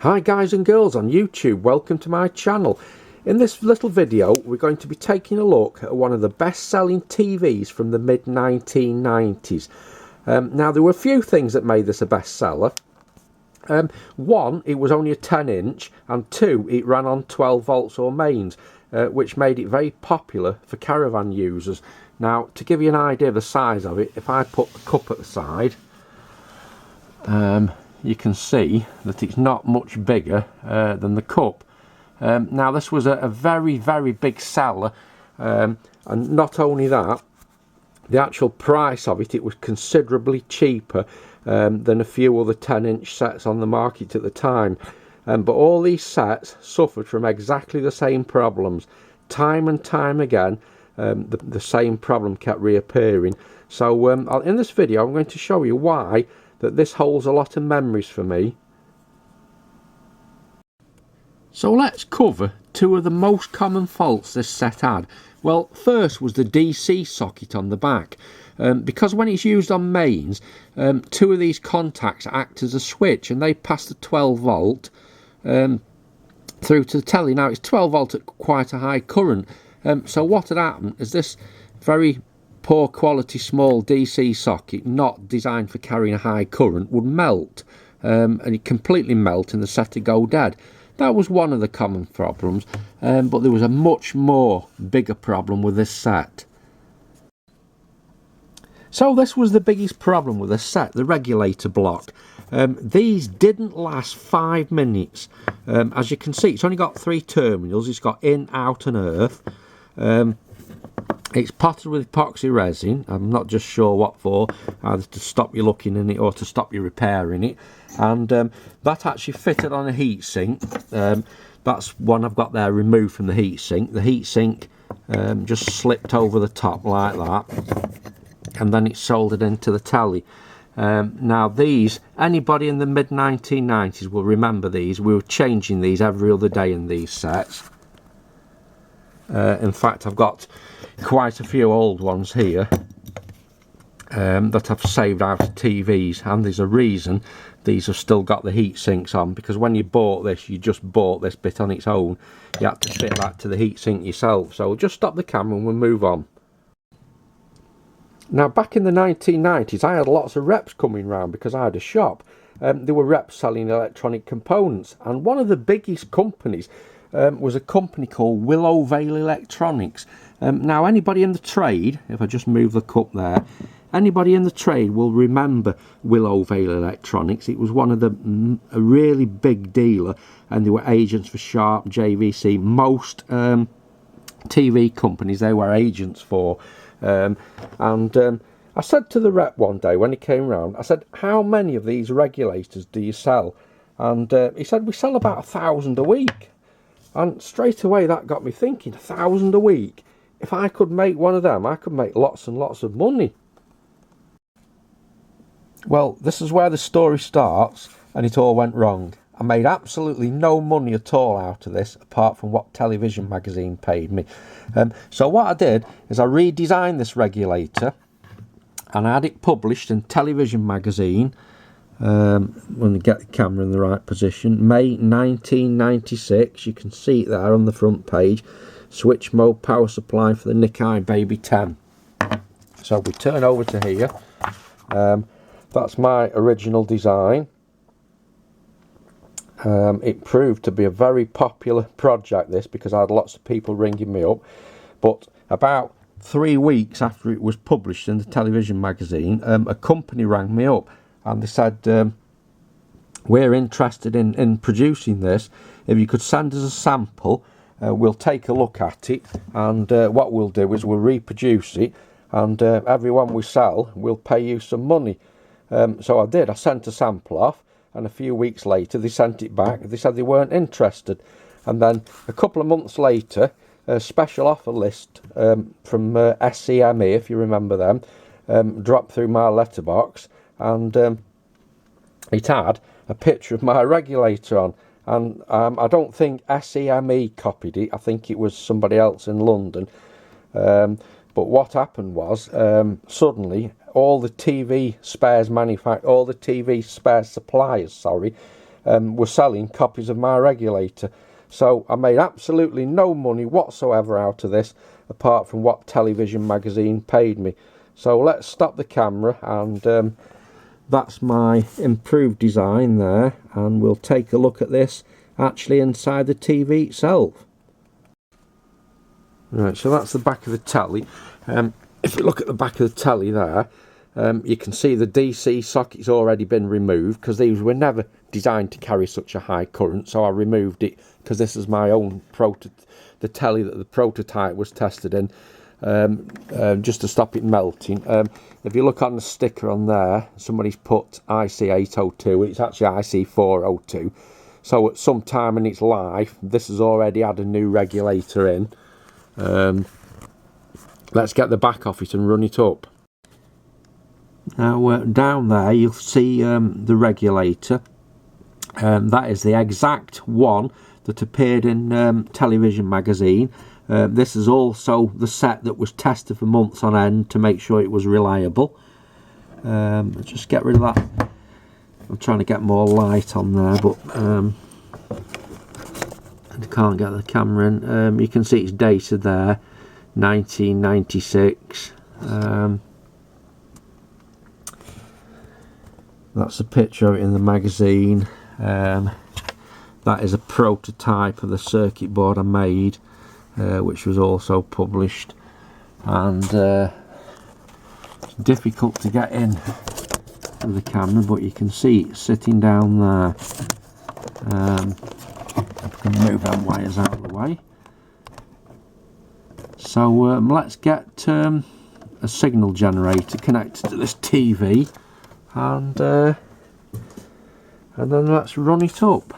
Hi guys and girls on YouTube, welcome to my channel. In this little video we're going to be taking a look at one of the best selling TVs from the mid 1990s. Now there were a few things that made this a bestseller. One, it was only a 10-inch, and two, it ran on 12 volts or mains, which made it very popular for caravan users. Now to give you an idea of the size of it, if I put the cup at the side, you can see that it's not much bigger than the cup. Now this was a very big seller, and not only that, the actual price of it was considerably cheaper than a few other 10-inch sets on the market at the time. But all these sets suffered from exactly the same problems. Time and time again, the same problem kept reappearing. So in this video I'm going to show you why that this holds a lot of memories for me. So let's cover two of the most common faults this set had. Well, first was the DC socket on the back. Because when it's used on mains, two of these contacts act as a switch and they pass the 12 volt through to the telly. Now it's 12 volt at quite a high current. So what had happened is this very poor quality small DC socket, not designed for carrying a high current, would melt, and it completely melt and the set would go dead. That was one of the common problems, but there was a much more bigger problem with this set. So this was the biggest problem with this set, the regulator block. These didn't last 5 minutes. As you can see, it's only got 3 terminals. It's got in, out and earth. It's potted with epoxy resin. I'm not just sure what for, either to stop you looking in it or to stop you repairing it. And that actually fitted on a heat sink. That's one I've got there removed from the heat sink. The heat sink just slipped over the top like that, and then it's soldered into the telly. Now these, anybody in the mid 1990s will remember these. We were changing these every other day in these sets. In fact, I've got quite a few old ones here that I've saved out of TVs, and there's a reason these have still got the heat sinks on, because when you bought this, you just bought this bit on its own. You had to fit that to the heat sink yourself. So just stop the camera and we'll move on. Now back in the 1990s I had lots of reps coming round because I had a shop. There were reps selling electronic components, and one of the biggest companies was a company called Willow Vale Electronics. Now anybody in the trade, if I just move the cup there, anybody in the trade will remember Willow Vale Electronics. It was one of a really big dealer, and they were agents for Sharp, JVC, most TV companies they were agents for. I said to the rep one day when he came round, I said, how many of these regulators do you sell? And he said, we sell about 1,000 a week. And straight away that got me thinking, 1,000 a week? If I could make one of them, I could make lots and lots of money. Well, this is where the story starts, and it all went wrong. I made absolutely no money at all out of this, apart from what Television Magazine paid me. So what I did is I redesigned this regulator, and I had it published in Television Magazine, when you get the camera in the right position, May 1996. You can see it there on the front page. Switch mode power supply for the Nikkai Baby 10. So we turn over to here. That's my original design. It proved to be a very popular project, this, because I had lots of people ringing me up. But about 3 weeks after it was published in the Television Magazine, a company rang me up and they said, we're interested in producing this. If you could send us a sample, we'll take a look at it, and what we'll do is we'll reproduce it, and everyone we sell will pay you some money. So I did. I sent a sample off, and a few weeks later they sent it back. They said they weren't interested, and then a couple of months later a special offer list from SCME, if you remember them, dropped through my letterbox, and it had a picture of my regulator on. And I don't think SCME copied it. I think it was somebody else in London. But what happened was, suddenly all the TV spares suppliers, were selling copies of my Regulator. So I made absolutely no money whatsoever out of this, apart from what Television Magazine paid me. So let's stop the camera, and that's my improved design there, and we'll take a look at this actually inside the TV itself. Right, so that's the back of the telly. If you look at the back of the telly there, you can see the DC socket's already been removed, because these were never designed to carry such a high current, so I removed it because this is my own the telly that the prototype was tested in, just to stop it melting. If you look on the sticker on there, somebody's put IC802, it's actually IC402, so at some time in its life this has already had a new regulator in. Let's get the back off it and run it up. Now down there you'll see the regulator. That is the exact one that appeared in Television Magazine. This is also the set that was tested for months on end to make sure it was reliable. Just get rid of that. I'm trying to get more light on there, but I can't get the camera in. You can see it's dated there, 1996. That's a picture of it in the magazine. That is a prototype of the circuit board I made, which was also published, and it's difficult to get in with the camera, but you can see it sitting down there. I can move them wires out of the way. So let's get a signal generator connected to this TV, and then let's run it up.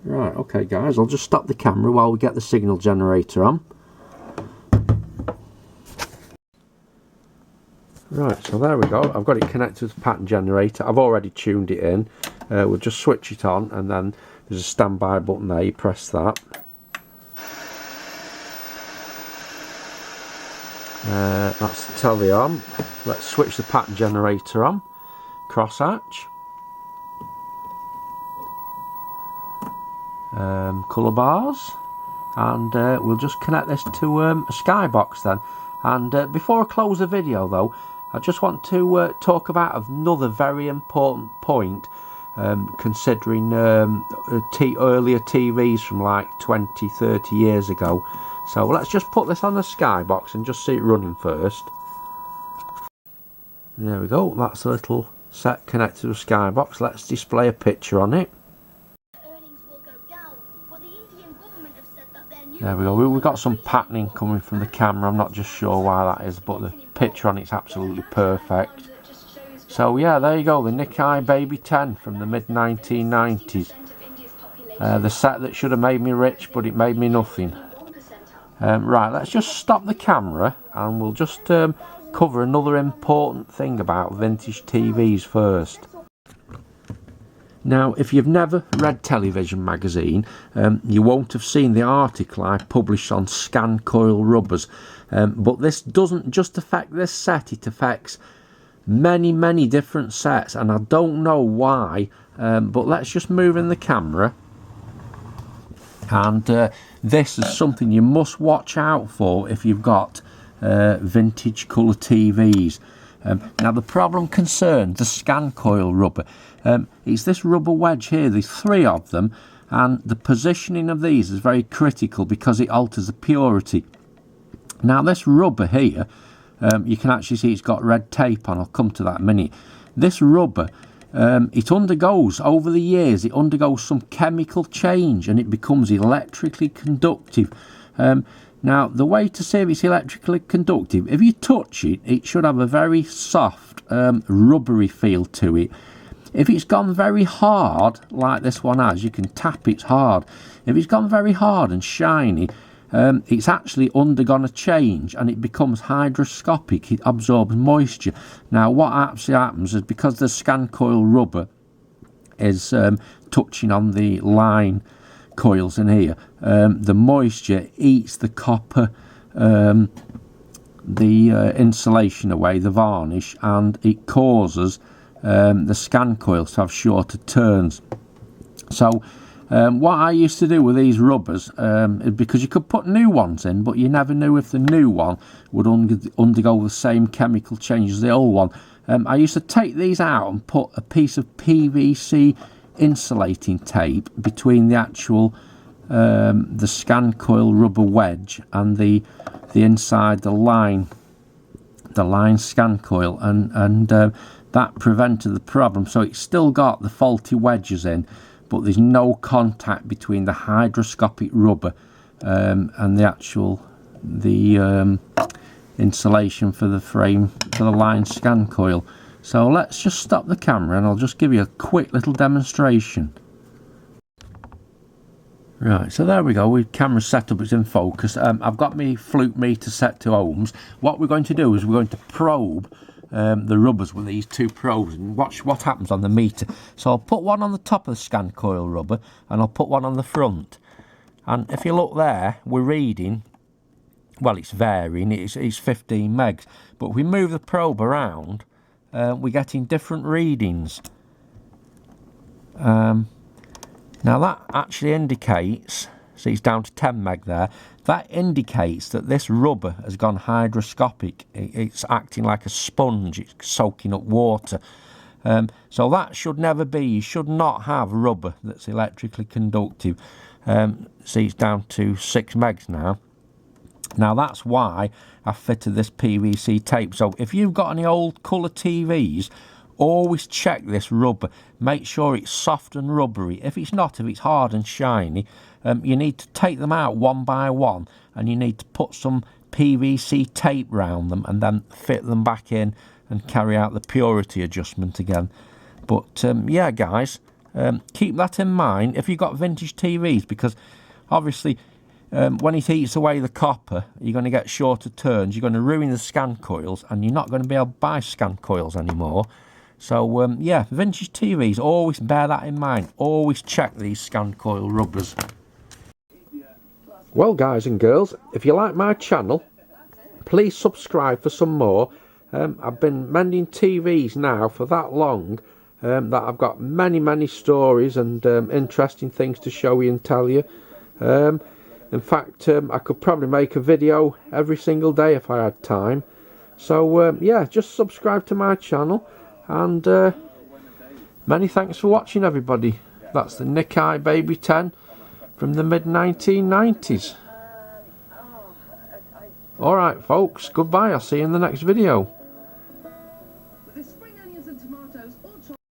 Right, okay guys, I'll just stop the camera while we get the signal generator on. Right, so there we go. I've got it connected to the pattern generator. I've already tuned it in. We'll just switch it on, and then there's a standby button there. You press that. That's the telly on. Let's switch the pattern generator on. Crosshatch. Colour bars. And we'll just connect this to a skybox then. And before I close the video though, I just want to talk about another very important point, considering earlier TVs from like 20-30 years ago. So let's just put this on the skybox and just see it running first. There we go, that's a little set connected to a skybox. Let's display a picture on it. There we go, we've got some patterning coming from the camera. I'm not just sure why that is, but the picture on it's absolutely perfect. So yeah, there you go, the Nikkai Baby 10 from the mid 1990s. The set that should have made me rich, but it made me nothing. Right, let's just stop the camera and we'll just cover another important thing about vintage TVs first. Now, if you've never read Television Magazine, you won't have seen the article I published on scan coil rubbers. But this doesn't just affect this set, it affects many different sets, and I don't know why, but let's just move in the camera. And this is something you must watch out for if you've got vintage colour TVs. Now the problem concerns the scan coil rubber. It's this rubber wedge here, there's 3 of them, and the positioning of these is very critical because it alters the purity. Now this rubber here, you can actually see it's got red tape on. I'll come to that in a minute. This rubber, it undergoes, over the years, it undergoes some chemical change and it becomes electrically conductive. Now, the way to see if it's electrically conductive, if you touch it, it should have a very soft, rubbery feel to it. If it's gone very hard, like this one has, you can tap it's hard. If it's gone very hard and shiny, it's actually undergone a change and it becomes hygroscopic, it absorbs moisture. Now what actually happens is, because the scan coil rubber is touching on the line coils in here, the moisture eats the copper insulation away, the varnish, and it causes the scan coils to have shorter turns. So what I used to do with these rubbers, because you could put new ones in, but you never knew if the new one would undergo the same chemical change as the old one. I used to take these out and put a piece of PVC insulating tape between the actual the scan coil rubber wedge and the inside the line scan coil, and that prevented the problem. So it's still got the faulty wedges in, but there's no contact between the hydroscopic rubber and the actual insulation for the frame for the line scan coil. So let's just stop the camera and I'll just give you a quick little demonstration. Right, so there we go, with camera set up, it's in focus. I've got my flute meter set to ohms. What we're going to do is we're going to probe the rubbers with these two probes and watch what happens on the meter. So I'll put one on the top of the scan coil rubber and I'll put one on the front. And if you look there, we're reading, well, it's varying, it's 15 megs. But if we move the probe around, we're getting different readings. Now that actually indicates, see it's down to 10 meg there, that indicates that this rubber has gone hydroscopic. It's acting like a sponge, it's soaking up water. So that should never be. You should not have rubber that's electrically conductive. See it's down to 6 megs now. Now that's why I fitted this PVC tape. So if you've got any old colour TVs, always check this rubber. Make sure it's soft and rubbery. If it's not, if it's hard and shiny, you need to take them out one by one and you need to put some PVC tape round them and then fit them back in and carry out the purity adjustment again. But yeah guys, keep that in mind if you've got vintage TVs, because obviously when it eats away the copper, you're going to get shorter turns, you're going to ruin the scan coils, and you're not going to be able to buy scan coils anymore. So yeah, vintage TVs, always bear that in mind. Always check these scan coil rubbers. Well guys and girls, if you like my channel, please subscribe for some more. I've been mending TVs now for that long that I've got many stories and interesting things to show you and tell you. In fact, I could probably make a video every single day if I had time. So yeah, just subscribe to my channel. And many thanks for watching, everybody. That's the Nikkai Baby 10 from the mid-1990s. Alright folks, goodbye, I'll see you in the next video.